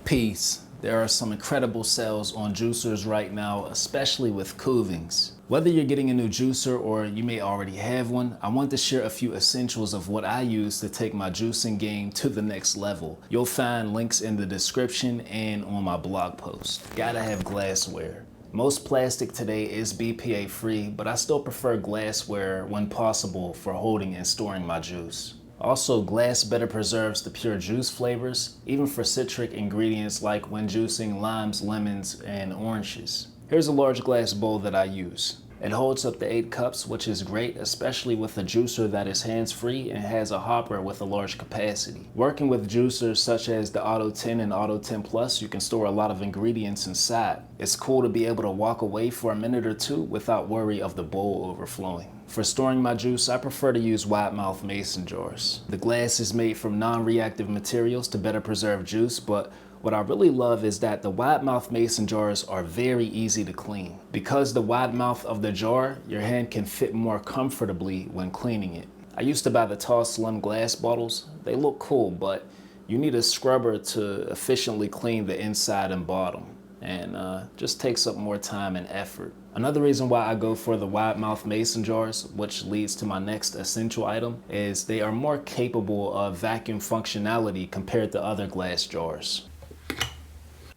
Peace. There are some incredible sales on juicers right now, especially with Kuvings. Whether you're getting a new juicer or you may already have one, I want to share a few essentials of what I use to take my juicing game to the next level. You'll find links in the description and on my blog post. Gotta have glassware. Most plastic today is BPA free, but I still prefer glassware when possible for holding and storing my juice. Also, glass better preserves the pure juice flavors, even for citric ingredients like when juicing limes, lemons, and oranges. Here's a large glass bowl that I use. It holds up to 8 cups, which is great, especially with a juicer that is hands-free and has a hopper with a large capacity. Working with juicers such as the Auto 10 and Auto 10 Plus, you can store a lot of ingredients inside. It's cool to be able to walk away for a minute or two without worry of the bowl overflowing. For storing my juice, I prefer to use wide mouth mason jars. The glass is made from non-reactive materials to better preserve juice, but what I really love is that the wide mouth mason jars are very easy to clean. Because the wide mouth of the jar, your hand can fit more comfortably when cleaning it. I used to buy the tall slim glass bottles. They look cool, but you need a scrubber to efficiently clean the inside and bottom, and just takes up more time and effort. Another reason why I go for the wide mouth mason jars, which leads to my next essential item, is they are more capable of vacuum functionality compared to other glass jars.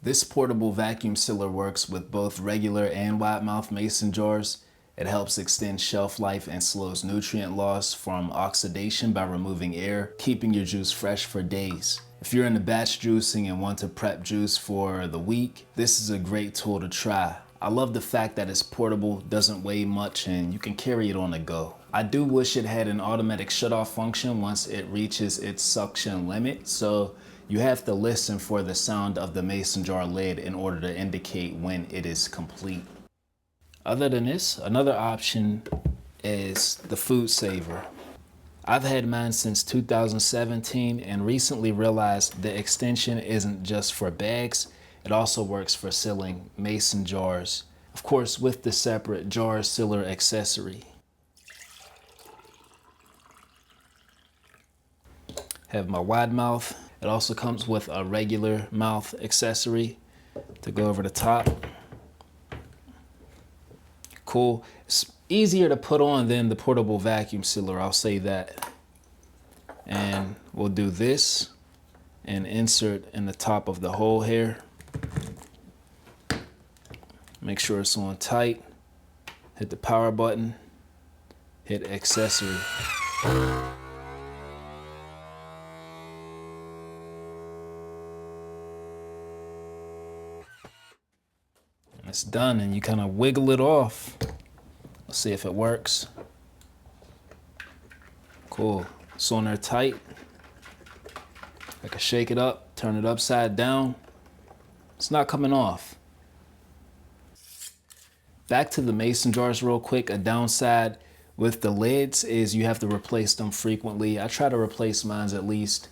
This portable vacuum sealer works with both regular and wide mouth mason jars. It helps extend shelf life and slows nutrient loss from oxidation by removing air, keeping your juice fresh for days. If you're into batch juicing and want to prep juice for the week, this is a great tool to try. I love the fact that it's portable, doesn't weigh much, and you can carry it on the go. I do wish it had an automatic shut-off function once it reaches its suction limit, so you have to listen for the sound of the mason jar lid in order to indicate when it is complete. Other than this, another option is the food saver. I've had mine since 2017 and recently realized the extension isn't just for bags, it also works for sealing mason jars, of course with the separate jar sealer accessory. Have my wide mouth. It also comes with a regular mouth accessory to go over the top. Cool. It's easier to put on than the portable vacuum sealer, I'll say that. And we'll do this and insert in the top of the hole here. Make sure it's on tight. Hit the power button. Hit accessory. It's done, and you kind of wiggle it off. Let's see if it works. Cool. It's on there tight. I can shake it up, turn it upside down. It's not coming off. Back to the mason jars real quick. A downside with the lids is you have to replace them frequently. I try to replace mine at least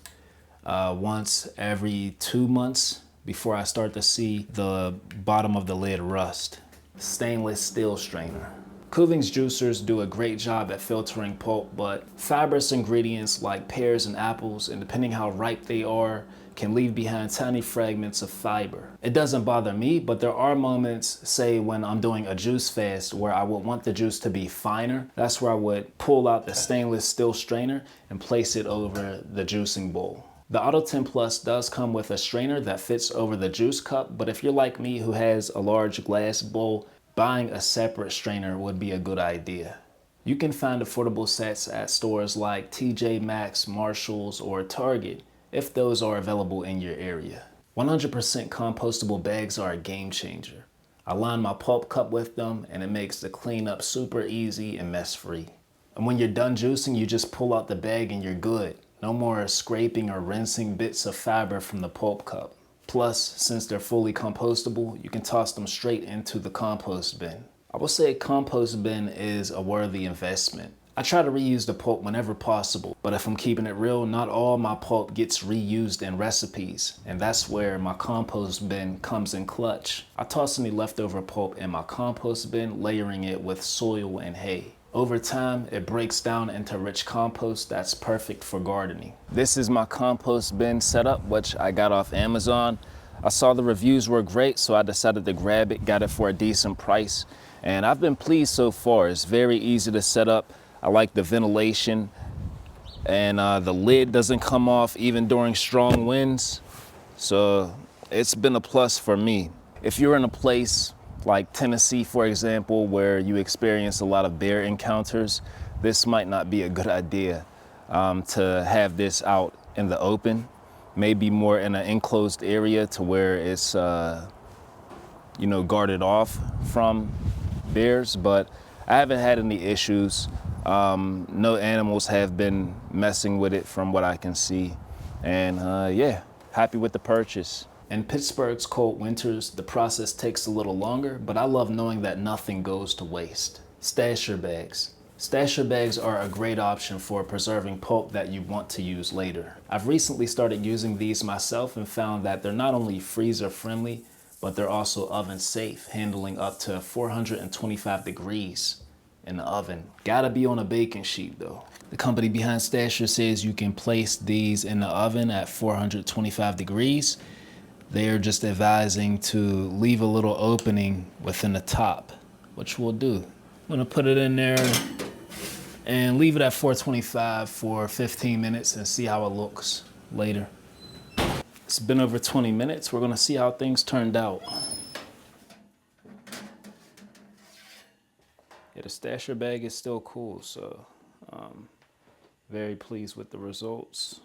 once every 2 months before I start to see the bottom of the lid rust. Stainless steel strainer. Kuvings juicers do a great job at filtering pulp, but fibrous ingredients like pears and apples, and depending how ripe they are, can leave behind tiny fragments of fiber. It doesn't bother me, but there are moments, say when I'm doing a juice fast, where I would want the juice to be finer. That's where I would pull out the stainless steel strainer and place it over the juicing bowl. The Auto 10 Plus does come with a strainer that fits over the juice cup, but if you're like me who has a large glass bowl, buying a separate strainer would be a good idea. You can find affordable sets at stores like TJ Maxx, Marshalls, or Target, if those are available in your area. 100% compostable bags are a game changer. I line my pulp cup with them, and it makes the cleanup super easy and mess-free. And when you're done juicing, you just pull out the bag and you're good. No more scraping or rinsing bits of fiber from the pulp cup. Plus, since they're fully compostable, you can toss them straight into the compost bin. I will say a compost bin is a worthy investment. I try to reuse the pulp whenever possible, but if I'm keeping it real, not all my pulp gets reused in recipes, and that's where my compost bin comes in clutch. I toss any leftover pulp in my compost bin, layering it with soil and hay. Over time, it breaks down into rich compost that's perfect for gardening. This is my compost bin setup, which I got off Amazon. I saw the reviews were great, so I decided to grab it, got it for a decent price, and I've been pleased so far. It's very easy to set up. I like the ventilation, and the lid doesn't come off even during strong winds, so it's been a plus for me. If you're in a place like Tennessee, for example, where you experience a lot of bear encounters, this might not be a good idea to have this out in the open. Maybe more in an enclosed area to where it's, guarded off from bears, but I haven't had any issues. No animals have been messing with it from what I can see. And yeah, happy with the purchase. In Pittsburgh's cold winters, the process takes a little longer, but I love knowing that nothing goes to waste. Stasher bags. Stasher bags are a great option for preserving pulp that you want to use later. I've recently started using these myself and found that they're not only freezer friendly, but they're also oven safe, handling up to 425 degrees in the oven. Gotta be on a baking sheet though. The company behind Stasher says you can place these in the oven at 425 degrees. They're just advising to leave a little opening within the top, which we'll do. I'm gonna put it in there and leave it at 425 for 15 minutes and see how it looks later. It's been over 20 minutes. We're gonna see how things turned out. Yeah, the Stasher bag is still cool, so very pleased with the results.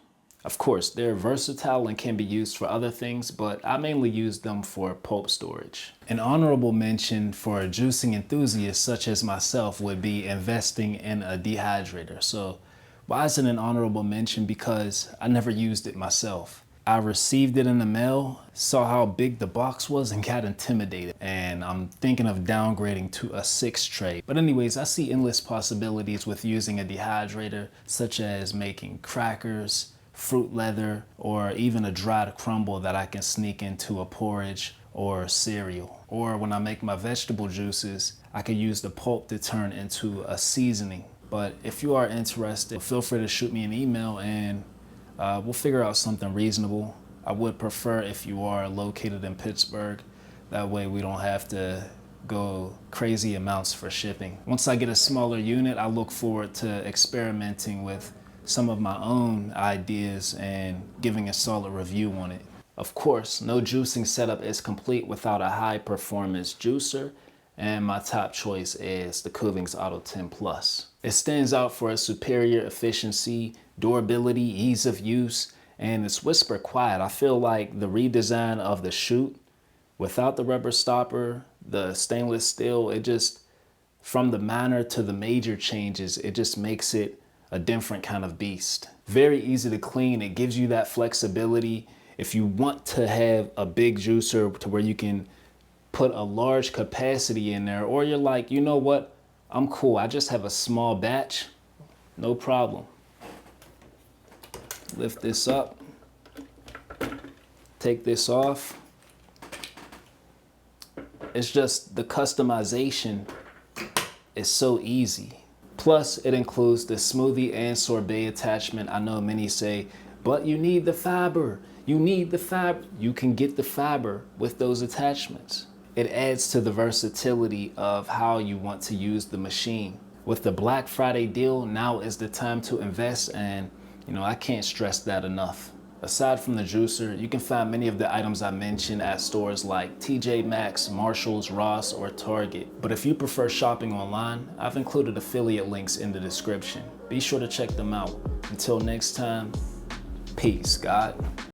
Of course, they're versatile and can be used for other things, but I mainly use them for pulp storage. An honorable mention for juicing enthusiasts such as myself would be investing in a dehydrator. So why is it an honorable mention? Because I never used it myself. I received it in the mail, saw how big the box was and got intimidated. And I'm thinking of downgrading to a 6 tray. But anyways, I see endless possibilities with using a dehydrator, such as making crackers, fruit leather, or even a dried crumble that I can sneak into a porridge or cereal. Or when I make my vegetable juices, I can use the pulp to turn into a seasoning. But if you are interested, feel free to shoot me an email and we'll figure out something reasonable. I would prefer if you are located in Pittsburgh. That way we don't have to go crazy amounts for shipping. Once I get a smaller unit, I look forward to experimenting with some of my own ideas and giving a solid review on it. Of course, no juicing setup is complete without a high performance juicer, and my top choice is the Kuvings Auto 10 Plus. It stands out for its superior efficiency, durability, ease of use, and it's whisper quiet. I feel like the redesign of the chute without the rubber stopper, the stainless steel, it just, from the minor to the major changes, it just makes it a different kind of beast. Very easy to clean. It gives you that flexibility. If you want to have a big juicer to where you can put a large capacity in there, or you're like, you know what, I'm cool, I just have a small batch, no problem. Lift this up, take this off. It's just the customization is so easy. Plus, it includes the smoothie and sorbet attachment. I know many say, but you need the fiber. You need the fiber. You can get the fiber with those attachments. It adds to the versatility of how you want to use the machine. With the Black Friday deal, now is the time to invest, and I can't stress that enough. Aside from the juicer, you can find many of the items I mentioned at stores like TJ Maxx, Marshalls, Ross, or Target. But if you prefer shopping online, I've included affiliate links in the description. Be sure to check them out. Until next time, peace, God.